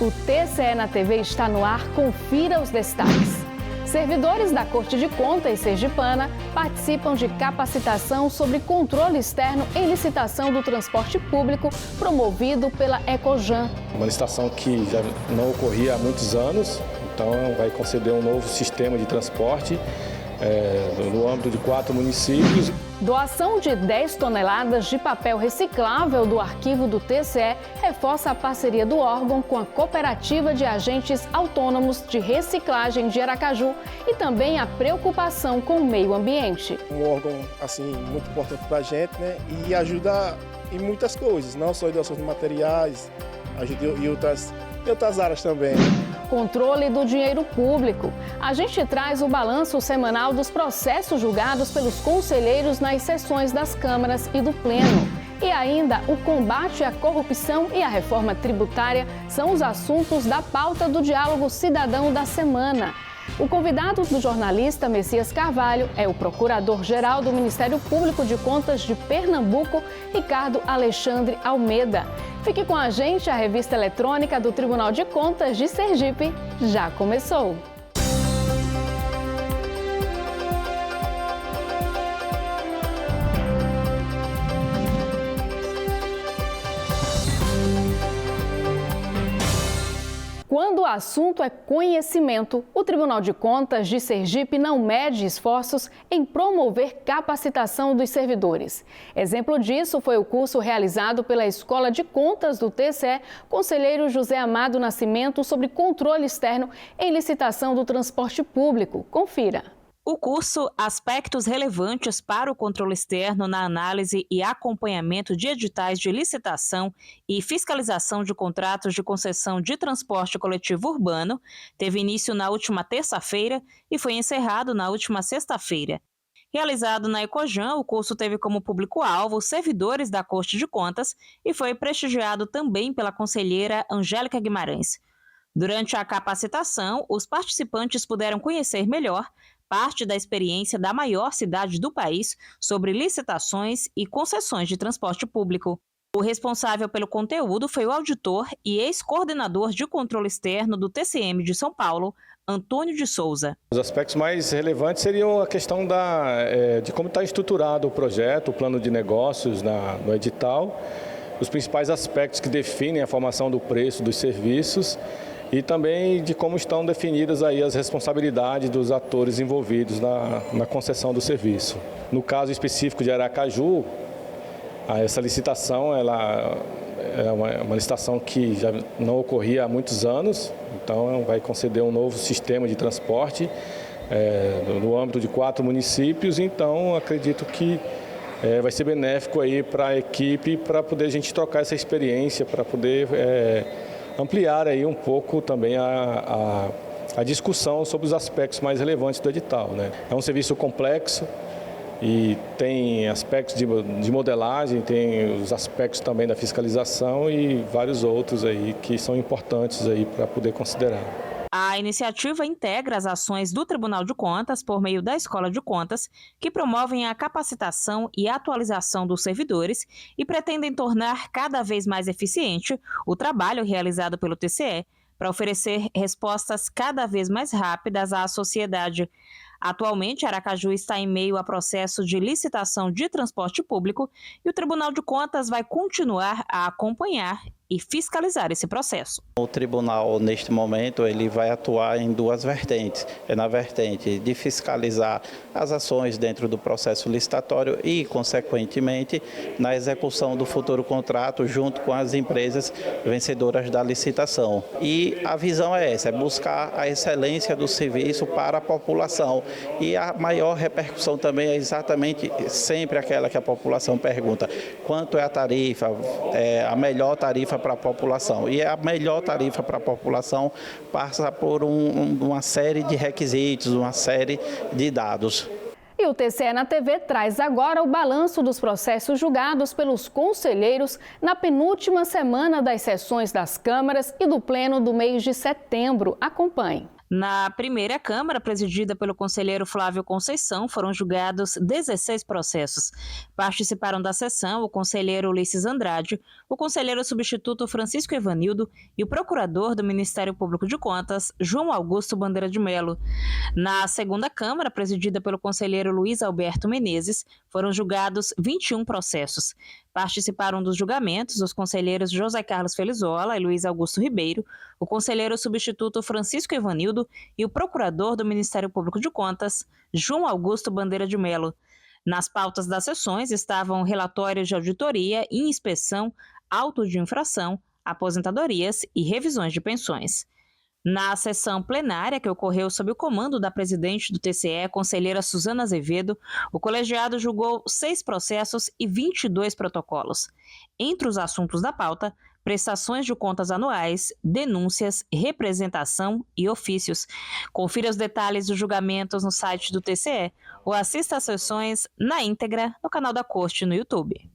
O TCE na TV está no ar, confira os destaques. Servidores da Corte de Contas sergipana participam de capacitação sobre controle externo em licitação do transporte público promovido pela Ecojan. Uma licitação que já não ocorria há muitos anos, então vai conceder um novo sistema de transporte no âmbito de 4 municípios. Doação de 10 toneladas de papel reciclável do arquivo do TCE reforça a parceria do órgão com a Cooperativa de Agentes Autônomos de Reciclagem de Aracaju e também a preocupação com o meio ambiente. Um órgão assim, muito importante para a gente, né? E ajuda em muitas coisas, não só em doações de materiais, ajuda em outras áreas também. Controle do dinheiro público. A gente traz o balanço semanal dos processos julgados pelos conselheiros nas sessões das câmaras e do Pleno. E ainda, o combate à corrupção e a reforma tributária são os assuntos da pauta do Diálogo Cidadão da semana. O convidado do jornalista Messias Carvalho é o Procurador-Geral do Ministério Público de Contas de Pernambuco, Ricardo Alexandre Almeida. Fique com a gente, a revista eletrônica do Tribunal de Contas de Sergipe já começou. Quando o assunto é conhecimento, o Tribunal de Contas de Sergipe não mede esforços em promover capacitação dos servidores. Exemplo disso foi o curso realizado pela Escola de Contas do TCE, conselheiro José Amado Nascimento, sobre controle externo em licitação do transporte público. Confira. O curso Aspectos Relevantes para o Controle Externo na Análise e Acompanhamento de Editais de Licitação e Fiscalização de Contratos de Concessão de Transporte Coletivo Urbano teve início na última terça-feira e foi encerrado na última sexta-feira. Realizado na Ecojan, o curso teve como público-alvo servidores da Corte de Contas e foi prestigiado também pela conselheira Angélica Guimarães. Durante a capacitação, os participantes puderam conhecer melhor parte da experiência da maior cidade do país sobre licitações e concessões de transporte público. O responsável pelo conteúdo foi o auditor e ex-coordenador de controle externo do TCM de São Paulo, Antônio de Souza. Os aspectos mais relevantes seriam a questão de como está estruturado o projeto, o plano de negócios no edital, os principais aspectos que definem a formação do preço dos serviços, e também de como estão definidas aí as responsabilidades dos atores envolvidos na concessão do serviço. No caso específico de Aracaju, essa licitação ela é uma licitação que já não ocorria há muitos anos, então vai conceder um novo sistema de transporte no âmbito de 4 municípios, então acredito que vai ser benéfico aí para a equipe, para poder a gente trocar essa experiência, para poder ampliar aí um pouco também a discussão sobre os aspectos mais relevantes do edital, né? É um serviço complexo e tem aspectos de modelagem, tem os aspectos também da fiscalização e vários outros aí que são importantes aí para poder considerar. A iniciativa integra as ações do Tribunal de Contas por meio da Escola de Contas, que promovem a capacitação e atualização dos servidores e pretendem tornar cada vez mais eficiente o trabalho realizado pelo TCE para oferecer respostas cada vez mais rápidas à sociedade. Atualmente, Aracaju está em meio a processo de licitação de transporte público e o Tribunal de Contas vai continuar a acompanhar e fiscalizar esse processo. O tribunal, neste momento, ele vai atuar em 2 vertentes. É na vertente de fiscalizar as ações dentro do processo licitatório e, consequentemente, na execução do futuro contrato junto com as empresas vencedoras da licitação. E a visão é essa, é buscar a excelência do serviço para a população. E a maior repercussão também é exatamente sempre aquela que a população pergunta: quanto é a tarifa, a melhor tarifa para a população. E a melhor tarifa para a população passa por uma série de requisitos, uma série de dados. E o TCE na TV traz agora o balanço dos processos julgados pelos conselheiros na penúltima semana das sessões das câmaras e do Pleno do mês de setembro. Acompanhe. Na primeira Câmara, presidida pelo conselheiro Flávio Conceição, foram julgados 16 processos. Participaram da sessão o conselheiro Ulisses Andrade, o conselheiro substituto Francisco Evanildo e o procurador do Ministério Público de Contas, João Augusto Bandeira de Melo. Na segunda Câmara, presidida pelo conselheiro Luiz Alberto Menezes, foram julgados 21 processos. Participaram dos julgamentos os conselheiros José Carlos Felizola e Luiz Augusto Ribeiro, o conselheiro substituto Francisco Evanildo e o procurador do Ministério Público de Contas, João Augusto Bandeira de Melo. Nas pautas das sessões estavam relatórios de auditoria e inspeção, auto de infração, aposentadorias e revisões de pensões. Na sessão plenária, que ocorreu sob o comando da presidente do TCE, conselheira Suzana Azevedo, o colegiado julgou 6 processos e 22 protocolos. Entre os assuntos da pauta, prestações de contas anuais, denúncias, representação e ofícios. Confira os detalhes dos julgamentos no site do TCE ou assista às sessões na íntegra no canal da Corte no YouTube.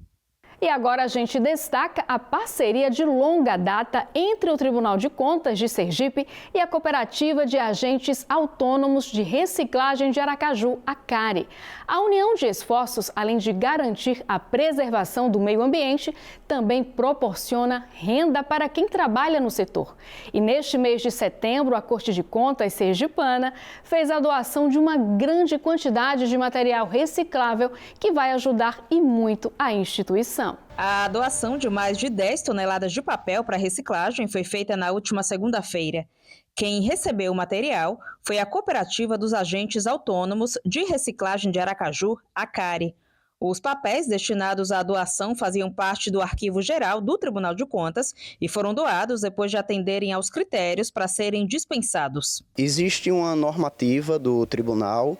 E agora a gente destaca a parceria de longa data entre o Tribunal de Contas de Sergipe e a Cooperativa de Agentes Autônomos de Reciclagem de Aracaju, a CARI. A união de esforços, além de garantir a preservação do meio ambiente, também proporciona renda para quem trabalha no setor. E neste mês de setembro, a Corte de Contas sergipana fez a doação de uma grande quantidade de material reciclável que vai ajudar e muito a instituição. A doação de mais de 10 toneladas de papel para reciclagem foi feita na última segunda-feira. Quem recebeu o material foi a Cooperativa dos Agentes Autônomos de Reciclagem de Aracaju, a CARI. Os papéis destinados à doação faziam parte do Arquivo Geral do Tribunal de Contas e foram doados depois de atenderem aos critérios para serem dispensados. Existe uma normativa do tribunal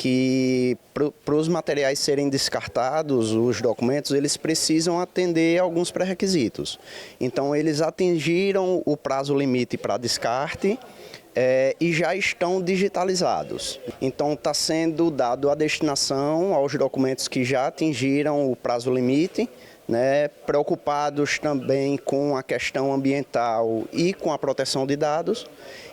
que para os materiais serem descartados, os documentos, eles precisam atender alguns pré-requisitos. Então, eles atingiram o prazo limite para descarte e já estão digitalizados. Então, está sendo dado a destinação aos documentos que já atingiram o prazo limite, preocupados também com a questão ambiental e com a proteção de dados.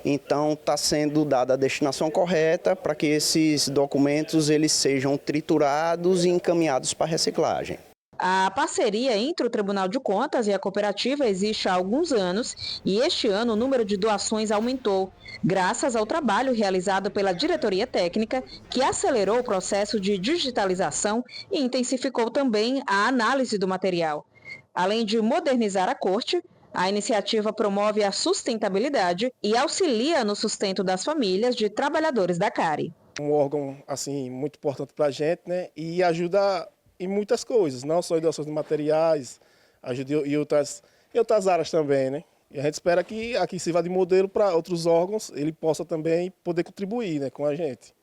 Então, está sendo dada a destinação correta para que esses documentos eles sejam triturados e encaminhados para reciclagem. A parceria entre o Tribunal de Contas e a cooperativa existe há alguns anos e este ano o número de doações aumentou, graças ao trabalho realizado pela diretoria técnica, que acelerou o processo de digitalização e intensificou também a análise do material. Além de modernizar a corte, a iniciativa promove a sustentabilidade e auxilia no sustento das famílias de trabalhadores da CARI. Um órgão assim, muito importante para a gente, e ajuda em muitas coisas, não só em doações de materiais, ajuda em outras áreas também. E a gente espera que aqui sirva de modelo para outros órgãos, ele possa também poder contribuir com a gente.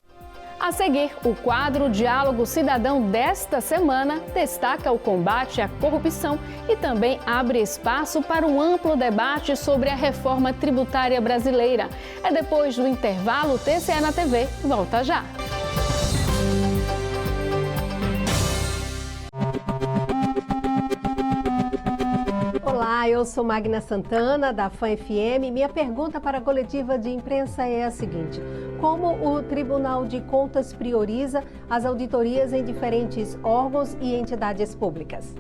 A seguir, o quadro Diálogo Cidadão desta semana destaca o combate à corrupção e também abre espaço para um amplo debate sobre a reforma tributária brasileira. É depois do intervalo. TCE na TV volta já. Olá, eu sou Magna Santana, da FAM FM. Minha pergunta para a coletiva de imprensa é a seguinte: como o Tribunal de Contas prioriza as auditorias em diferentes órgãos e entidades públicas?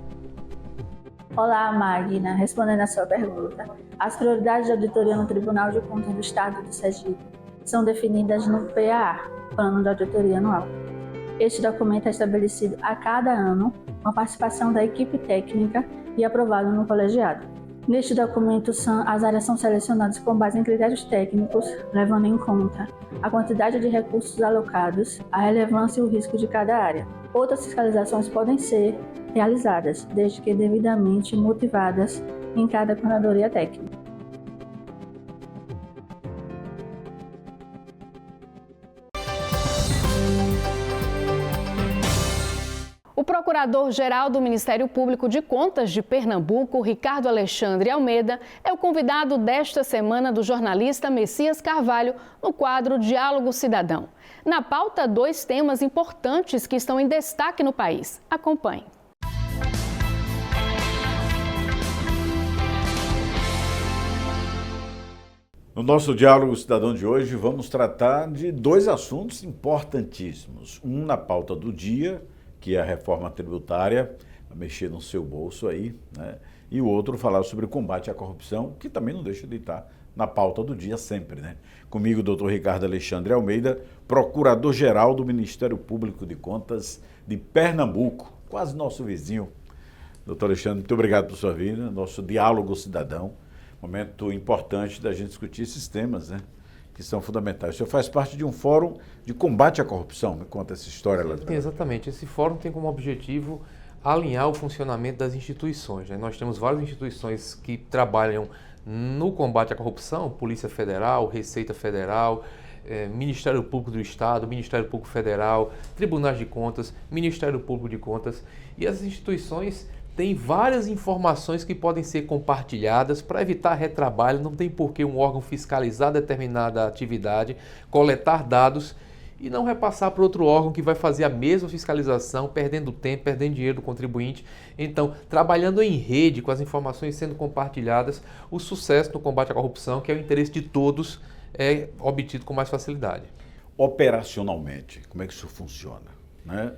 Olá, Magna. Respondendo a sua pergunta, as prioridades de auditoria no Tribunal de Contas do Estado de Sergipe são definidas no PAA, Plano de Auditoria Anual. Este documento é estabelecido a cada ano, com a participação da equipe técnica e aprovado no colegiado. Neste documento, as áreas são selecionadas com base em critérios técnicos, levando em conta a quantidade de recursos alocados, a relevância e o risco de cada área. Outras fiscalizações podem ser realizadas, desde que devidamente motivadas em cada coordenadoria técnica. O Procurador-Geral do Ministério Público de Contas de Pernambuco, Ricardo Alexandre Almeida, é o convidado desta semana do jornalista Messias Carvalho no quadro Diálogo Cidadão. Na pauta, 2 temas importantes que estão em destaque no país. Acompanhe. No nosso Diálogo Cidadão de hoje, vamos tratar de dois assuntos importantíssimos. Um na pauta do dia, que é a reforma tributária, a mexer no seu bolso aí, né? E o outro falar sobre o combate à corrupção, que também não deixa de estar na pauta do dia sempre, né? Comigo, o doutor Ricardo Alexandre Almeida, procurador-geral do Ministério Público de Contas de Pernambuco, quase nosso vizinho. Doutor Alexandre, muito obrigado por sua vinda, nosso Diálogo Cidadão. Momento importante da gente discutir esses temas, né, que são fundamentais. O senhor faz parte de um fórum de combate à corrupção. Me conta essa história lá. Exatamente. Esse fórum tem como objetivo alinhar o funcionamento das instituições, né? Nós temos várias instituições que trabalham no combate à corrupção, Polícia Federal, Receita Federal, Ministério Público do Estado, Ministério Público Federal, Tribunais de Contas, Ministério Público de Contas. E as instituições tem várias informações que podem ser compartilhadas para evitar retrabalho. Não tem por que um órgão fiscalizar determinada atividade, coletar dados e não repassar para outro órgão que vai fazer a mesma fiscalização, perdendo tempo, perdendo dinheiro do contribuinte. Então, trabalhando em rede, com as informações sendo compartilhadas, o sucesso no combate à corrupção, que é o interesse de todos, é obtido com mais facilidade. Operacionalmente, como é que isso funciona, né?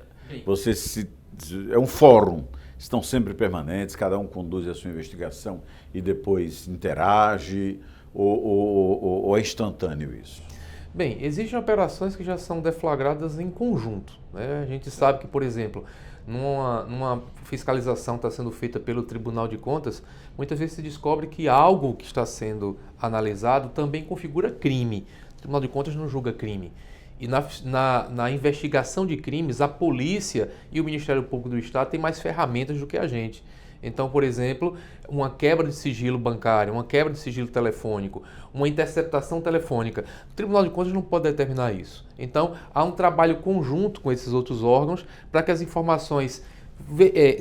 É um fórum. Estão sempre permanentes, cada um conduz a sua investigação e depois interage, ou é instantâneo isso? Bem, existem operações que já são deflagradas em conjunto, né? A gente sabe que, por exemplo, numa fiscalização está sendo feita pelo Tribunal de Contas, muitas vezes se descobre que algo que está sendo analisado também configura crime. O Tribunal de Contas não julga crime. E na investigação de crimes, a polícia e o Ministério Público do Estado têm mais ferramentas do que a gente. Então, por exemplo, uma quebra de sigilo bancário, uma quebra de sigilo telefônico, uma interceptação telefônica, o Tribunal de Contas não pode determinar isso. Então, há um trabalho conjunto com esses outros órgãos para que as informações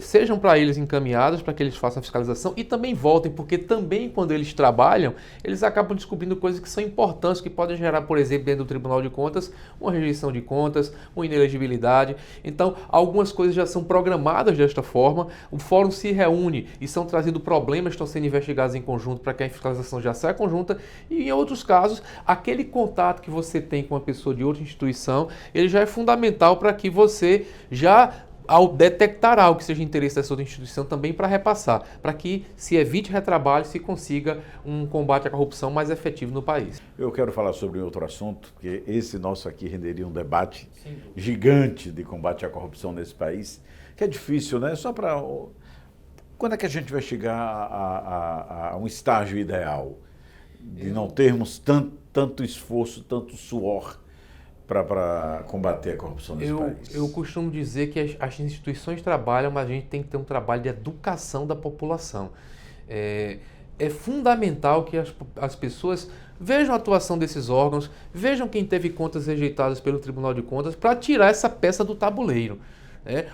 sejam para eles encaminhadas, para que eles façam a fiscalização e também voltem, porque também quando eles trabalham, eles acabam descobrindo coisas que são importantes, que podem gerar, por exemplo, dentro do Tribunal de Contas, uma rejeição de contas, uma inelegibilidade. Então, algumas coisas já são programadas desta forma, o fórum se reúne e são trazidos problemas que estão sendo investigados em conjunto para que a fiscalização já saia conjunta e, em outros casos, aquele contato que você tem com uma pessoa de outra instituição, ele já é fundamental para que você já, ao detectar algo que seja interesse dessa outra instituição, também para repassar, para que se evite retrabalho, se consiga um combate à corrupção mais efetivo no país. Eu quero falar sobre outro assunto, porque esse nosso aqui renderia um debate gigante de combate à corrupção nesse país, que é difícil, né? Só para... Quando é que a gente vai chegar a um estágio ideal de não termos tanto esforço, tanto suor para combater a corrupção nesse país? Eu costumo dizer que as instituições trabalham, mas a gente tem que ter um trabalho de educação da população. É fundamental que as pessoas vejam a atuação desses órgãos, vejam quem teve contas rejeitadas pelo Tribunal de Contas, para tirar essa peça do tabuleiro.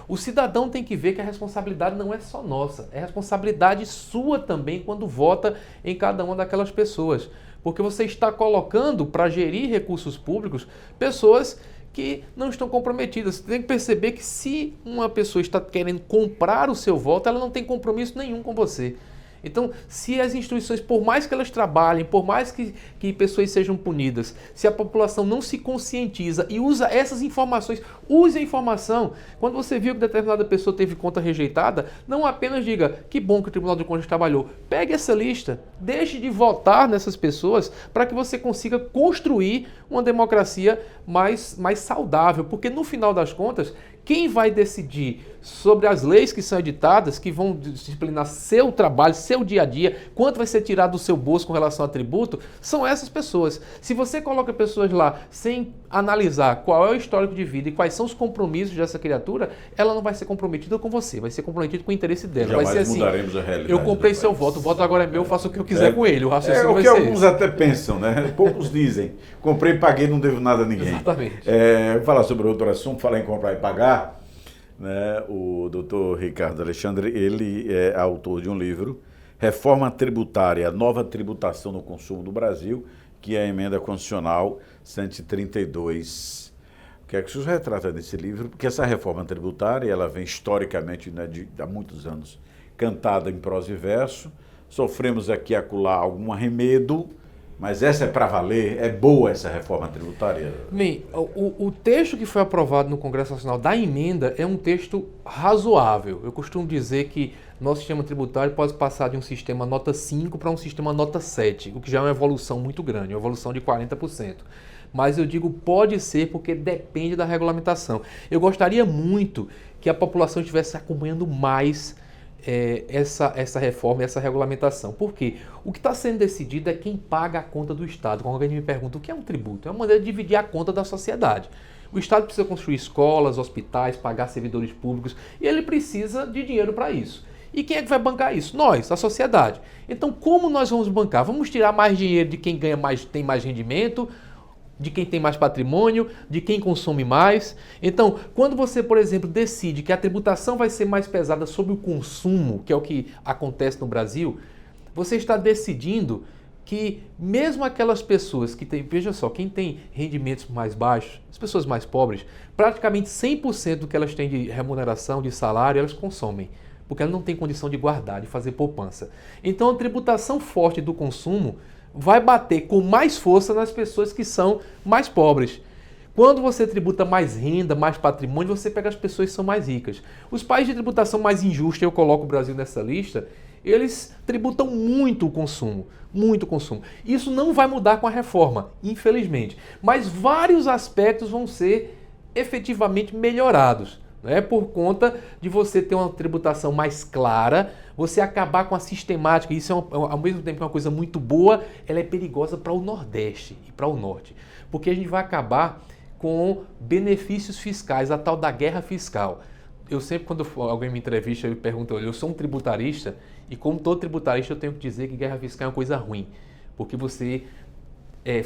O cidadão tem que ver que a responsabilidade não é só nossa, é responsabilidade sua também quando vota em cada uma daquelas pessoas. Porque você está colocando para gerir recursos públicos pessoas que não estão comprometidas. Você tem que perceber que se uma pessoa está querendo comprar o seu voto, ela não tem compromisso nenhum com você. Então, se as instituições, por mais que elas trabalhem, por mais que pessoas sejam punidas, se a população não se conscientiza e usa essas informações, use a informação. Quando você viu que determinada pessoa teve conta rejeitada, não apenas diga que bom que o Tribunal de Contas trabalhou. Pegue essa lista, deixe de votar nessas pessoas para que você consiga construir uma democracia mais saudável. Porque no final das contas, quem vai decidir sobre as leis que são editadas, que vão disciplinar seu trabalho, seu dia a dia, quanto vai ser tirado do seu bolso com relação a tributo, são essas pessoas. Se você coloca pessoas lá sem analisar qual é o histórico de vida e quais são os compromissos dessa criatura, ela não vai ser comprometida com você, vai ser comprometida com o interesse dela. Jamais vai ser assim, mudaremos a realidade. Eu comprei seu voto, o voto agora é meu, eu faço o que eu quiser com ele. O raciocínio o vai que ser alguns esse. até pensam, né? Poucos dizem, comprei, paguei, não devo nada a ninguém. Exatamente. Vou falar sobre outro assunto, falar em comprar e pagar. Né? O doutor Ricardo Alexandre, ele é autor de um livro, Reforma Tributária, Nova Tributação no Consumo do Brasil, que é a emenda constitucional 132. O que é que o senhor retrata nesse livro? Porque essa reforma tributária, ela vem historicamente, né, há muitos anos, cantada em prosa e verso. Sofremos aqui e acolá algum arremedo, mas essa é para valer, é boa essa reforma tributária? Bem, o texto que foi aprovado no Congresso Nacional da emenda é um texto razoável. Eu costumo dizer que nosso sistema tributário pode passar de um sistema nota 5 para um sistema nota 7, o que já é uma evolução muito grande, uma evolução de 40%. Mas eu digo pode ser porque depende da regulamentação. Eu gostaria muito que a população estivesse acompanhando mais essa reforma, essa regulamentação. Por quê? O que está sendo decidido é quem paga a conta do Estado. Quando alguém me pergunta o que é um tributo, é uma maneira de dividir a conta da sociedade. O Estado precisa construir escolas, hospitais, pagar servidores públicos e ele precisa de dinheiro para isso. E quem é que vai bancar isso? Nós, a sociedade. Então, como nós vamos bancar? Vamos tirar mais dinheiro de quem ganha mais, tem mais rendimento, de quem tem mais patrimônio, de quem consome mais. Então, quando você, por exemplo, decide que a tributação vai ser mais pesada sobre o consumo, que é o que acontece no Brasil, você está decidindo que mesmo aquelas pessoas que têm, veja só, quem tem rendimentos mais baixos, as pessoas mais pobres, praticamente 100% do que elas têm de remuneração, de salário, elas consomem, porque elas não têm condição de guardar, de fazer poupança. Então, a tributação forte do consumo vai bater com mais força nas pessoas que são mais pobres. Quando você tributa mais renda, mais patrimônio, você pega as pessoas que são mais ricas. Os países de tributação mais injusta, eu coloco o Brasil nessa lista, eles tributam muito o consumo, muito consumo. Isso não vai mudar com a reforma, infelizmente. Mas vários aspectos vão ser efetivamente melhorados. Por conta de você ter uma tributação mais clara, você acabar com a sistemática. Isso ao mesmo tempo que é uma coisa muito boa, ela é perigosa para o Nordeste e para o Norte. Porque a gente vai acabar com benefícios fiscais, a tal da guerra fiscal. Eu sempre, quando alguém me entrevista, eu pergunto, eu sou um tributarista, e como todo tributarista eu tenho que dizer que guerra fiscal é uma coisa ruim. Porque você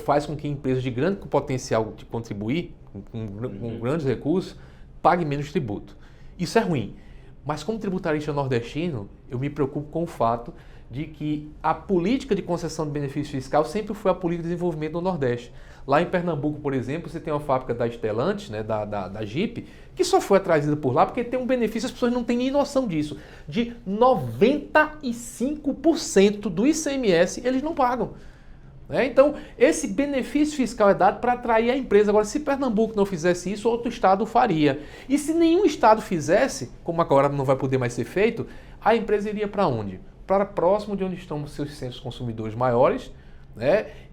faz com que empresas de grande potencial de contribuir, com grandes recursos, pague menos tributo. Isso é ruim. Mas como tributarista nordestino, eu me preocupo com o fato de que a política de concessão de benefício fiscal sempre foi a política de desenvolvimento do Nordeste. Lá em Pernambuco, por exemplo, você tem uma fábrica da Stellantis, da Jeep, que só foi trazida por lá porque tem um benefício, as pessoas não têm nem noção disso, de 95% do ICMS eles não pagam. Então, esse benefício fiscal é dado para atrair a empresa. Agora, se Pernambuco não fizesse isso, outro estado faria. E se nenhum estado fizesse, como agora não vai poder mais ser feito, a empresa iria para onde? Para próximo de onde estão os seus centros consumidores maiores,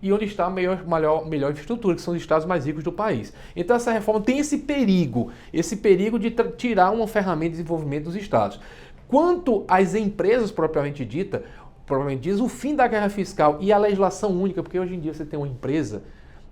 e onde está a melhor infraestrutura, que são os estados mais ricos do país. Então, essa reforma tem esse perigo de tirar uma ferramenta de desenvolvimento dos estados. Quanto às empresas propriamente ditas, o fim da guerra fiscal e a legislação única, porque hoje em dia você tem uma empresa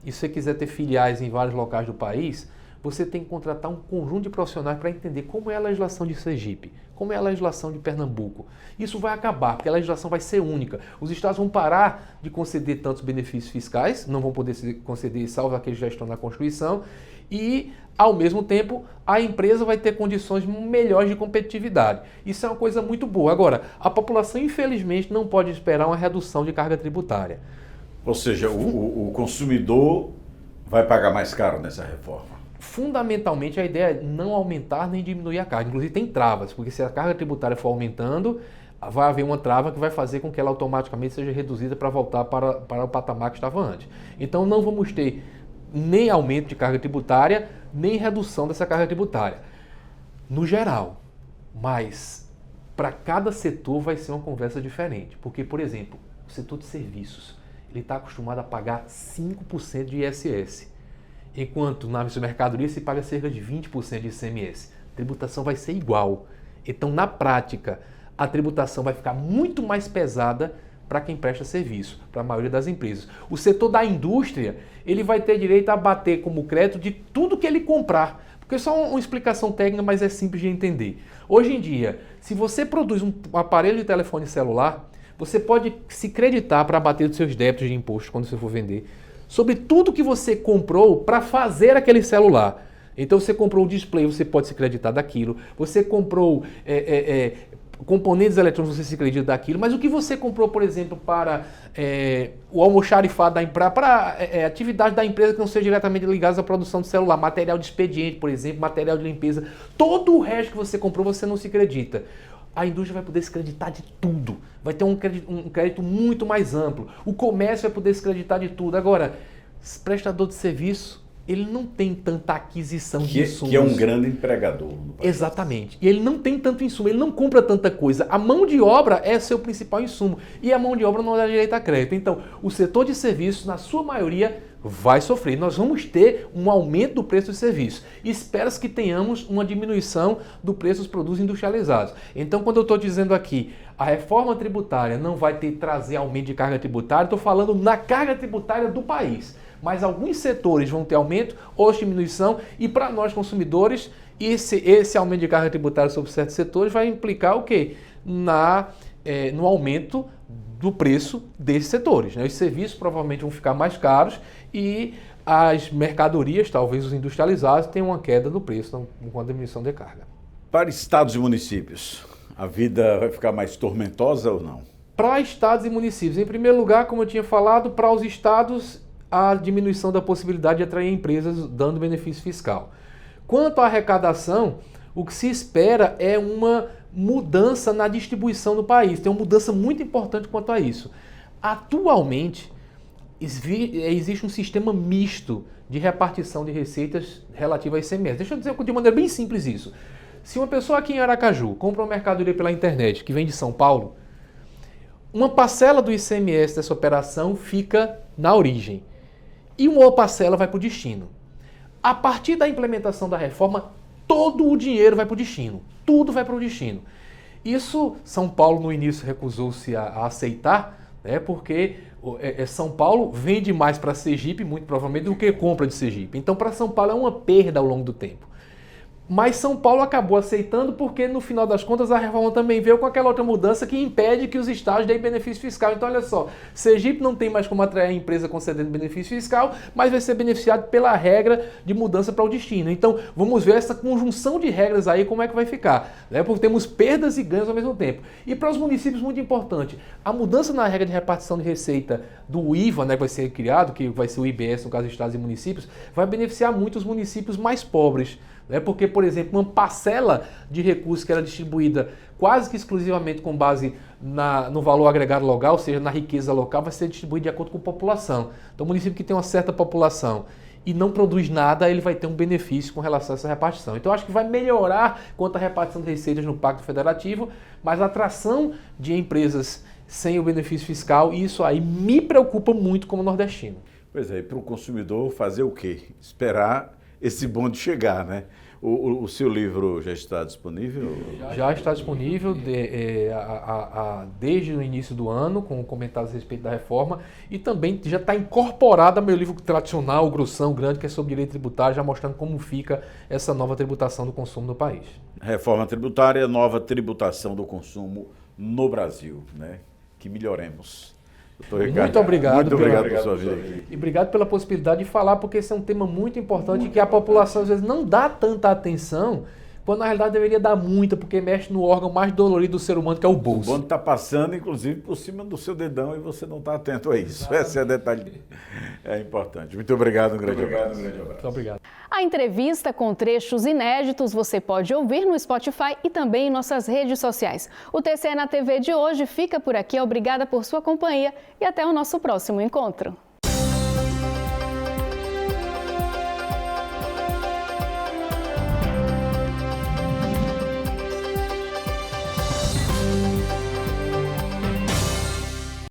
e se você quiser ter filiais em vários locais do país, você tem que contratar um conjunto de profissionais para entender como é a legislação de Sergipe, como é a legislação de Pernambuco. Isso vai acabar, porque a legislação vai ser única. Os estados vão parar de conceder tantos benefícios fiscais, não vão poder conceder, salvo aqueles que já estão na Constituição, e, ao mesmo tempo, a empresa vai ter condições melhores de competitividade. Isso é uma coisa muito boa. Agora, a população, infelizmente, não pode esperar uma redução de carga tributária. Ou seja, o consumidor vai pagar mais caro nessa reforma? Fundamentalmente, a ideia é não aumentar nem diminuir a carga. Inclusive, tem travas, porque se a carga tributária for aumentando, vai haver uma trava que vai fazer com que ela automaticamente seja reduzida para voltar para o patamar que estava antes. Então, não vamos ter nem aumento de carga tributária, nem redução dessa carga tributária. No geral, mas para cada setor vai ser uma conversa diferente. Porque, por exemplo, o setor de serviços, ele está acostumado a pagar 5% de ISS, enquanto na mercadoria se paga cerca de 20% de ICMS. A tributação vai ser igual. Então, na prática, a tributação vai ficar muito mais pesada para quem presta serviço, para a maioria das empresas. O setor da indústria, ele vai ter direito a bater como crédito de tudo que ele comprar. Porque é só uma explicação técnica, mas é simples de entender. Hoje em dia, se você produz um aparelho de telefone celular, você pode se creditar para abater dos seus débitos de imposto quando você for vender, sobre tudo que você comprou para fazer aquele celular. Então você comprou o display, você pode se creditar daquilo. Você comprou componentes eletrônicos, você se acredita daquilo, mas o que você comprou, por exemplo, para o almoxarifado da empresa, para atividade da empresa que não seja diretamente ligadas à produção de celular, material de expediente, por exemplo, material de limpeza, todo o resto que você comprou, você não se acredita. A indústria vai poder se acreditar de tudo, vai ter um crédito muito mais amplo. O comércio vai poder se creditar de tudo. Agora, prestador de serviço, ele não tem tanta aquisição de insumos. Que é um grande empregador. Exatamente. E ele não tem tanto insumo, ele não compra tanta coisa. A mão de obra é seu principal insumo. E a mão de obra não dá direito a crédito. Então, o setor de serviços, na sua maioria, vai sofrer. Nós vamos ter um aumento do preço dos serviços. Espera-se que tenhamos uma diminuição do preço dos produtos industrializados. Então, quando eu estou dizendo aqui, a reforma tributária não vai trazer aumento de carga tributária, estou falando na carga tributária do país. Mas alguns setores vão ter aumento ou diminuição, e para nós consumidores, esse aumento de carga tributária sobre certos setores vai implicar o quê? No aumento do preço desses setores. Né? Os serviços provavelmente vão ficar mais caros e as mercadorias, talvez os industrializados, tenham uma queda no preço com a diminuição de carga. Para estados e municípios, a vida vai ficar mais tormentosa ou não? Para estados e municípios, em primeiro lugar, como eu tinha falado, para os estados, a diminuição da possibilidade de atrair empresas dando benefício fiscal. Quanto à arrecadação, o que se espera é uma mudança na distribuição do país. Tem uma mudança muito importante quanto a isso. Atualmente, existe um sistema misto de repartição de receitas relativo a ICMS. Deixa eu dizer de maneira bem simples isso. Se uma pessoa aqui em Aracaju compra uma mercadoria pela internet que vem de São Paulo, uma parcela do ICMS dessa operação fica na origem e uma outra parcela vai para o destino. A partir da implementação da reforma, todo o dinheiro vai para o destino. Tudo vai para o destino. Isso, São Paulo no início recusou-se a aceitar, né, porque São Paulo vende mais para Sergipe, muito provavelmente, do que compra de Sergipe. Então, para São Paulo é uma perda ao longo do tempo. Mas São Paulo acabou aceitando porque, no final das contas, a reforma também veio com aquela outra mudança que impede que os estados deem benefício fiscal. Então, olha só, Sergipe não tem mais como atrair a empresa concedendo benefício fiscal, mas vai ser beneficiado pela regra de mudança para o destino. Então, vamos ver essa conjunção de regras aí, como é que vai ficar, né? Porque temos perdas e ganhos ao mesmo tempo. E para os municípios, muito importante, a mudança na regra de repartição de receita do IVA, né, que vai ser criado, que vai ser o IBS, no caso de estados e municípios, vai beneficiar muito os municípios mais pobres. Porque, por exemplo, uma parcela de recursos que era distribuída quase que exclusivamente com base no valor agregado local, ou seja, na riqueza local, vai ser distribuída de acordo com a população. Então, o município que tem uma certa população e não produz nada, ele vai ter um benefício com relação a essa repartição. Então, acho que vai melhorar quanto à repartição de receitas no Pacto Federativo, mas a atração de empresas sem o benefício fiscal, isso aí me preocupa muito como nordestino. Pois é, e para o consumidor fazer o quê? Esperar esse bonde chegar, né? O seu livro já está disponível? Já está disponível desde o início do ano, com comentários a respeito da reforma, e também já está incorporado ao meu livro tradicional, o grossão, grande, que é sobre direito tributário, já mostrando como fica essa nova tributação do consumo no país. Reforma tributária, nova tributação do consumo no Brasil, né? Que melhoremos. Muito obrigado por sua vida aqui. E obrigado pela possibilidade de falar, porque esse é um tema muito importante que a população às vezes não dá tanta atenção, quando na realidade deveria dar muita, porque mexe no órgão mais dolorido do ser humano, que é o bolso. O bonde está passando, inclusive, por cima do seu dedão e você não está atento a isso. Esse é o detalhe. É importante. Muito obrigado, um grande abraço. Muito obrigado. A entrevista com trechos inéditos você pode ouvir no Spotify e também em nossas redes sociais. O TCE na TV de hoje fica por aqui. Obrigada por sua companhia e até o nosso próximo encontro.